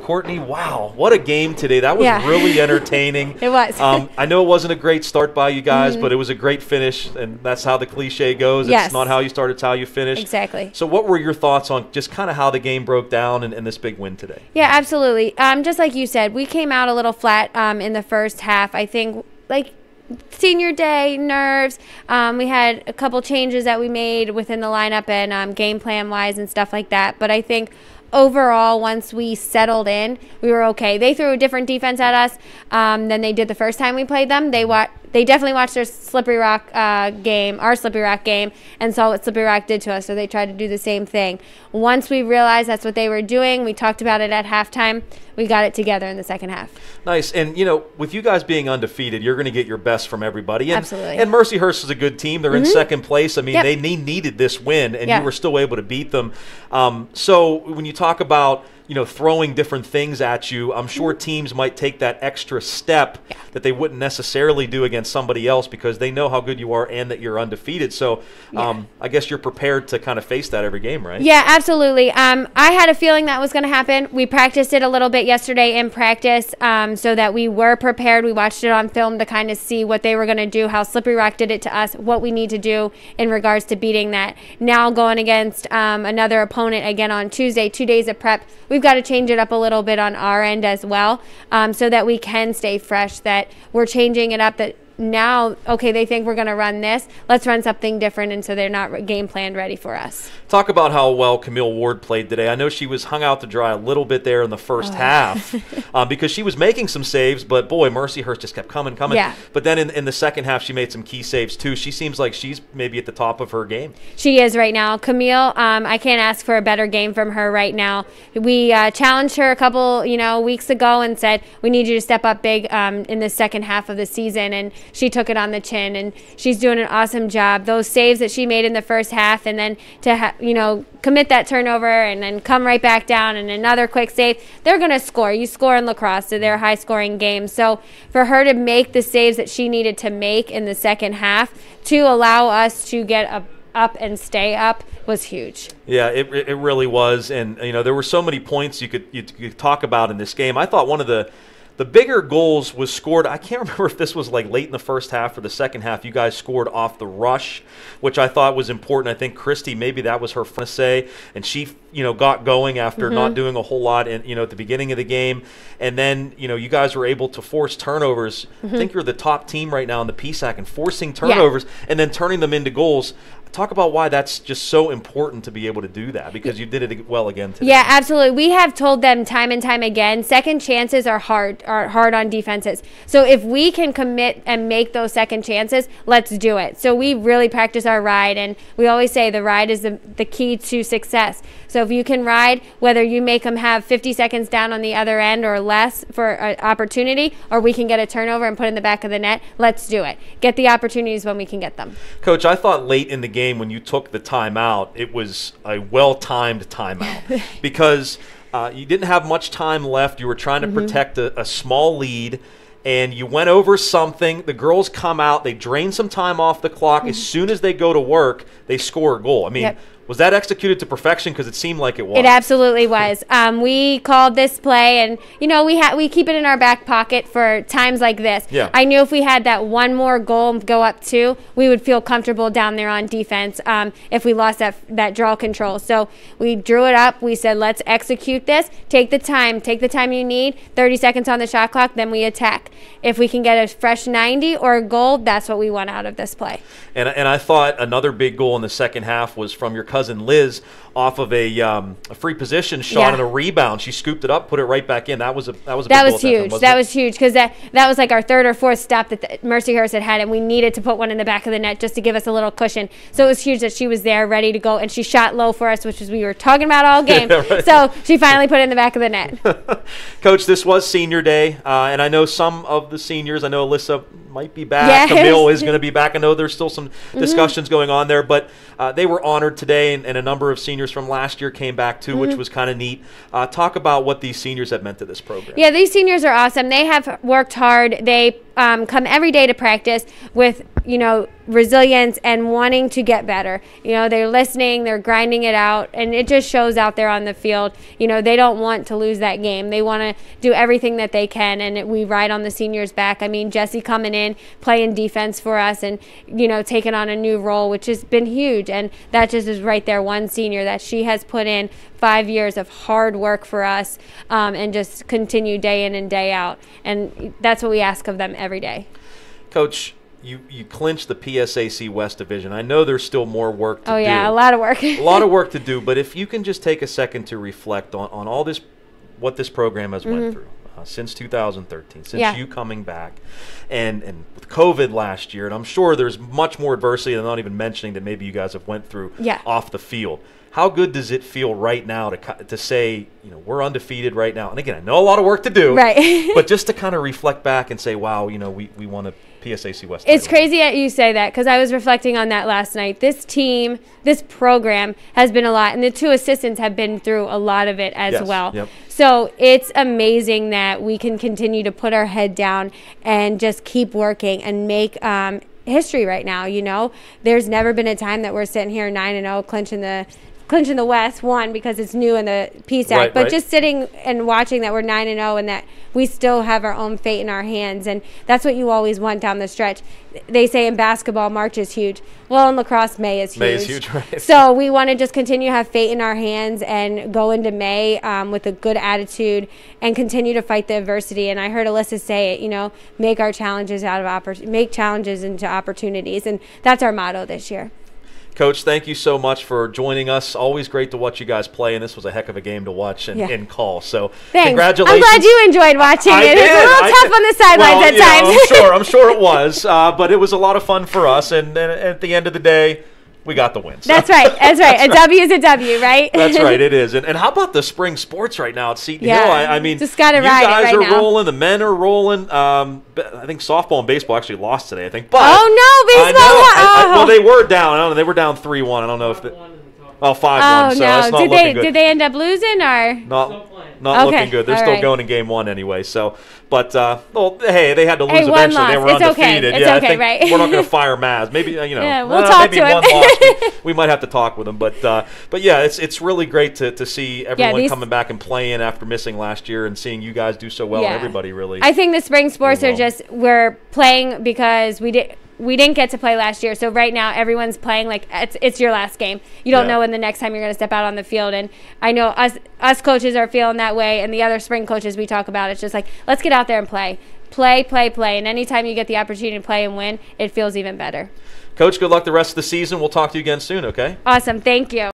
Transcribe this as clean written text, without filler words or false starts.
Courtney, wow, what a game today. That was really entertaining. It was. I know it wasn't a great start by you guys, but it was a great finish, and that's how the cliche goes. Yes. It's not how you start, it's how you finish. Exactly. So what were your thoughts on just kind of how the game broke down and this big win today? Yeah, absolutely. Just like you said, we came out a little flat in the first half. I think, like, senior day, nerves. We had a couple changes that we made within the lineup and game plan wise and stuff like that. But I think overall, once we settled in, we were okay. They threw a different defense at us than they did the first time we played them. They definitely watched their Slippery Rock game, our Slippery Rock game, and saw what Slippery Rock did to us, so they tried to do the same thing. Once we realized that's what they were doing, we talked about it at halftime, we got it together in the second half. Nice. And, you know, with you guys being undefeated, you're going to get your best from everybody. And, absolutely. And Mercyhurst is a good team. They're in second place. I mean, they needed this win, and you were still able to beat them. So when you talk about, you know, throwing different things at you, I'm sure teams might take that extra step that they wouldn't necessarily do against somebody else because they know how good you are and that you're undefeated. So I guess you're prepared to kind of face that every game, right? Yeah, absolutely. I had a feeling that was going to happen. We practiced it a little bit yesterday in practice so that we were prepared. We watched it on film to kind of see what they were going to do, how Slippery Rock did it to us, what we need to do in regards to beating that. Now going against another opponent again on Tuesday, 2 days of prep, we've got to change it up a little bit on our end as well so that we can stay fresh, that we're changing it up, that now, okay, they think we're going to run this. Let's run something different, and so they're not game planned ready for us. Talk about how well Camille Ward played today. I know she was hung out to dry a little bit there in the first half because she was making some saves, but boy, Mercyhurst just kept coming. Yeah. But then in the second half, she made some key saves too. She seems like she's maybe at the top of her game. She is right now. Camille, I can't ask for a better game from her right now. We challenged her a couple, weeks ago and said, we need you to step up big in the second half of the season, and she took it on the chin, and she's doing an awesome job. Those saves that she made in the first half, and then to commit that turnover and then come right back down and another quick save, they're going to score. You score in lacrosse, so they're high-scoring games. So for her to make the saves that she needed to make in the second half to allow us to get up and stay up was huge. Yeah, it really was. And, there were so many points you could talk about in this game. I thought one of the bigger goals was scored. I can't remember if this was like late in the first half or the second half. You guys scored off the rush, which I thought was important. I think Christy, maybe that was her fun to say, and she, got going after not doing a whole lot at the beginning of the game. And then, you guys were able to force turnovers. I think you're the top team right now in the PSAC and forcing turnovers and then turning them into goals. Talk about why that's just so important to be able to do that, because you did it well again today. Yeah, absolutely. We have told them time and time again, second chances are hard on defenses. So if we can commit and make those second chances, let's do it. So we really practice our ride, and we always say the ride is the key to success. So if you can ride, whether you make them have 50 seconds down on the other end or less for an opportunity, or we can get a turnover and put it in the back of the net, let's do it. Get the opportunities when we can get them. Coach, I thought late in the game when you took the timeout, it was a well-timed timeout because you didn't have much time left. You were trying to protect a small lead, and you went over something. The girls come out. They drain some time off the clock. As soon as they go to work, they score a goal. I mean, was that executed to perfection? Because it seemed like it was. It absolutely was. We called this play, and we keep it in our back pocket for times like this. Yeah. I knew if we had that one more goal go up 2, we would feel comfortable down there on defense if we lost that draw control. So we drew it up. We said, let's execute this. Take the time you need. 30 seconds on the shot clock, then we attack. If we can get a fresh 90 or a goal, that's what we want out of this play. And I thought another big goal in the second half was from your cousin Liz off of a free position shot and a rebound. She scooped it up, put it right back in. That was a big goal. That was huge because that was like our third or fourth stop that Mercyhurst had, and we needed to put one in the back of the net just to give us a little cushion. So it was huge that she was there ready to go, and she shot low for us, which is we were talking about all game. Right. So she finally put it in the back of the net. Coach, this was senior day, and I know some of the seniors, I know Alyssa might be back. Yes. Camille is going to be back. I know there's still some discussions going on there, but they were honored today, and a number of seniors from last year came back too, which was kind of neat. Talk about what these seniors have meant to this program. Yeah, these seniors are awesome. They have worked hard. They come every day to practice with, resilience and wanting to get better. They're listening, they're grinding it out, and it just shows out there on the field. They don't want to lose that game. They want to do everything that they can, and we ride on the seniors' back. I mean, Jessie coming in, playing defense for us, and, taking on a new role, which has been huge. And that just is right there, one senior that she has put in 5 years of hard work for us, and just continue day in and day out. And that's what we ask of them every day. Coach, you clinched the PSAC West Division. I know there's still more work to do. Oh, yeah, a lot of work. A lot of work to do, but if you can just take a second to reflect on all this, what this program has went through since 2013, since you coming back, and with COVID last year, and I'm sure there's much more adversity than I'm not even mentioning that maybe you guys have went through off the field. How good does it feel right now to say, we're undefeated right now? And again, I know a lot of work to do, right? But just to kind of reflect back and say, wow, we won a PSAC West. It's crazy that you say that, because I was reflecting on that last night. This team, this program has been a lot, and the two assistants have been through a lot of it as well. Yep. So it's amazing that we can continue to put our head down and just keep working and make history right now. There's never been a time that we're sitting here 9-0 clinching the West, one, because it's new in the PSAC, but just sitting and watching that we're 9-0 and that we still have our own fate in our hands, and that's what you always want down the stretch. They say in basketball, March is huge. Well, in lacrosse, May is huge. May is huge, right? So we want to just continue to have fate in our hands and go into May with a good attitude and continue to fight the adversity. And I heard Alyssa say it, make our challenges make challenges into opportunities, and that's our motto this year. Coach, thank you so much for joining us. Always great to watch you guys play, and this was a heck of a game to watch and call. So, thanks. Congratulations. I'm glad you enjoyed watching it. It was a little tough on the sidelines at times. I'm sure it was, but it was a lot of fun for us. And at the end of the day, we got the win. So. That's right. A W is a W, right? That's right. It is. And how about the spring sports right now at Seton Hill? I mean, just got to ride it right now. You guys are rolling. The men are rolling. I think softball and baseball actually lost today. I think. But baseball. Well, they were down. I don't know. They were down 3-1. I don't know if. 5-1. So that's not looking good. Did they end up losing or not looking good? They're still going in game one anyway. So, but hey, they had to lose eventually. They were undefeated. It's okay, right? We're not going to fire Maz. Maybe we'll talk maybe to one loss. We might have to talk with them. But yeah, it's really great to see everyone coming back and playing after missing last year and seeing you guys do so well. And everybody really. I think the spring sports are we're playing because we didn't get to play last year, so right now everyone's playing like it's your last game. You don't know when the next time you're going to step out on the field, and I know us coaches are feeling that way, and the other spring coaches we talk about, it's just like, let's get out there and play, and anytime you get the opportunity to play and win, it feels even better. Coach, good luck the rest of the season. We'll talk to you again soon, okay? Awesome. Thank you.